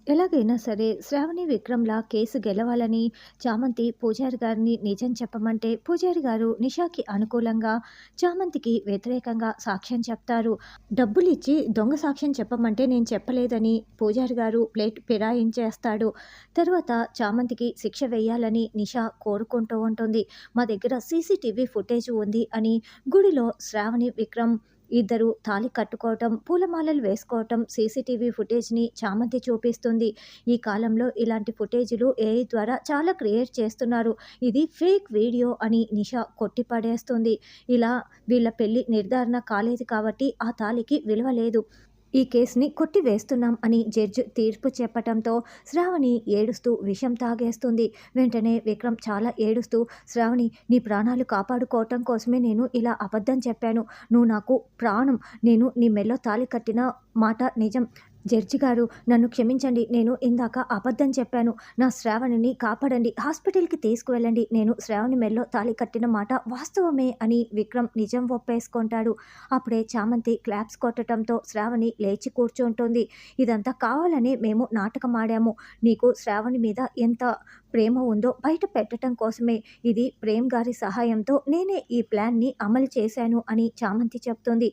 ఎలాగైనా సరే శ్రావణి విక్రమ్‌ల కేసు గెలవాలని చామంతి పూజారి గారిని నిజం చెప్పమంటే, పూజారి గారు నిషాకి అనుకూలంగా, చామంతికి వ్యతిరేకంగా సాక్ష్యం చెప్తారు. డబ్బులిచ్చి దొంగ సాక్ష్యం చెప్పమంటే నేను చెప్పలేదని పూజారి గారు ప్లేట్ ఫిరాయించేస్తాడు. తర్వాత చామంతికి శిక్ష వేయాలని నిషా కోరుకుంటూ ఉంటుంది. మా దగ్గర సీసీటీవీ ఫుటేజ్ ఉంది అని గుడిలో శ్రావణి, విక్రమ్ ఇద్దరు తాళి కట్టుకోవటం, పూలమాలలు వేసుకోవటం సీసీటీవీ ఫుటేజ్‌ని చామంతి చూపిస్తుంది. ఈ కాలంలో ఇలాంటి ఫుటేజులు ఏఐ ద్వారా చాలా క్రియేట్ చేస్తున్నారు. ఇది ఫేక్ వీడియో అని నిషా కొట్టిపడేస్తుంది. ఇలా వీళ్ళ పెళ్లి నిర్ధారణ కాలేదు కాబట్టి ఆ తాళికి విలువ లేదు. ఈ కేసుని కొట్టివేస్తున్నాం అని జడ్జి తీర్పు చెప్పటంతో శ్రావణి ఏడుస్తూ విషం తాగేస్తుంది. వెంటనే విక్రమ్ చాలా ఏడుస్తూ, శ్రావణి, నీ ప్రాణాలు కాపాడుకోవటం కోసమే నేను ఇలా అబద్ధం చెప్పాను. నువ్వు నాకు ప్రాణం. నేను నీ మెడలో తాళి కట్టిన మాట నిజం. జడ్జి గారు, నన్ను క్షమించండి. నేను ఇందాక అబద్ధం చెప్పాను. నా శ్రావణిని కాపాడండి. హాస్పిటల్‌కి తీసుకువెళ్ళండి. నేను శ్రావణి మెడలో తాళి కట్టిన మాట వాస్తవమే అని విక్రమ్ నిజం ఒప్పేసుకుంటాడు. అప్పుడే చామంతి క్లాప్స్ కొట్టడంతో శ్రావణి లేచి కూర్చుంటుంది. ఇదంతా కావాలనే మేము నాటకం ఆడాము. నీకు శ్రావణి మీద ఎంత ప్రేమ ఉందో బయట పెట్టడం కోసమే. ఇది ప్రేమ్ గారి సహాయంతో నేనే ఈ ప్లాన్‌ని అమలు చేశాను అని చామంతి చెప్తుంది.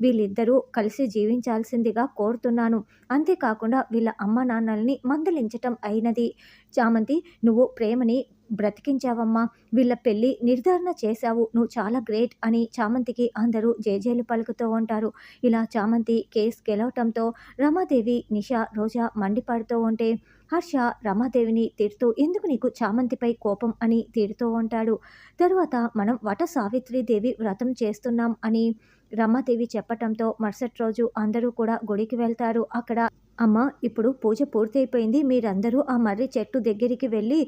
వీళ్ళిద్దరూ కలిసి జీవించాల్సిందిగా కోరుతున్నాను. అంతేకాకుండా వీళ్ళ అమ్మానాన్నల్ని మందలించటం అయినది. చామంతి, నువ్వు ప్రేమని బ్రతికించావమ్మా. వీళ్ళ పెళ్లి నిర్ధారణ చేశావు. నువ్వు చాలా గ్రేట్ అని చామంతికి అందరూ జేజేలు పలుకుతూ ఉంటారు. ఇలా చామంతి కేస్ గెలవటంతో రమాదేవి, నిషా, రోజా మండిపడుతూ ఉంటే హర్ష రమాదేవిని తిడుతూ, ఎందుకు నీకు చామంతిపై కోపం అని తిడుతూ ఉంటాడు. తరువాత మనం వట సావిత్రీదేవి వ్రతం చేస్తున్నాం అని రమాదేవి చెప్పటంతో మరుసటి రోజు అందరూ కూడా గుడికి వెళ్తారు. అక్కడ అమ్మ, ఇప్పుడు పూజ పూర్తయిపోయింది. మీరందరూ ఆ మర్రి చెట్టు దగ్గరికి వెళ్ళి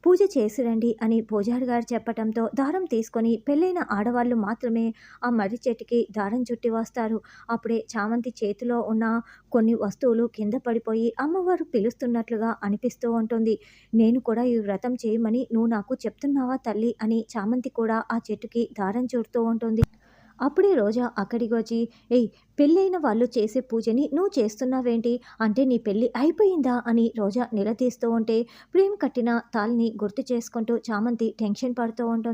పూజ చేసిరండి అని పూజారి గారు చెప్పటంతో దారం తీసుకొని పెళ్ళైన ఆడవాళ్ళు మాత్రమే ఆ మర్రి చెట్టుకి దారం చుట్టి వస్తారు. అప్పుడే చామంతి చేతిలో ఉన్న కొన్ని వస్తువులు కింద పడిపోయి అమ్మవారు పిలుస్తున్నట్లుగా అనిపిస్తూ ఉంటుంది. నేను కూడా ఈ వ్రతం చేయమని నువ్వు నాకు చెప్తున్నావా తల్లి అని చామంతి కూడా ఆ చెట్టుకి దారం చుడుతూ ఉంటుంది. అప్పుడే రోజా అక్కడికి వచ్చి, ఏయ్, పెళ్ళైన వాళ్ళు చేసే పూజని నువ్వు చేస్తున్నావేంటి? అంటే నీ పెళ్ళి అయిపోయిందా అని రోజా నిలదీస్తూ ఉంటే, ప్రేమ్ కట్టిన తాళిని గుర్తు చేసుకుంటూ చామంతి టెన్షన్ పడుతూ ఉంటుంది.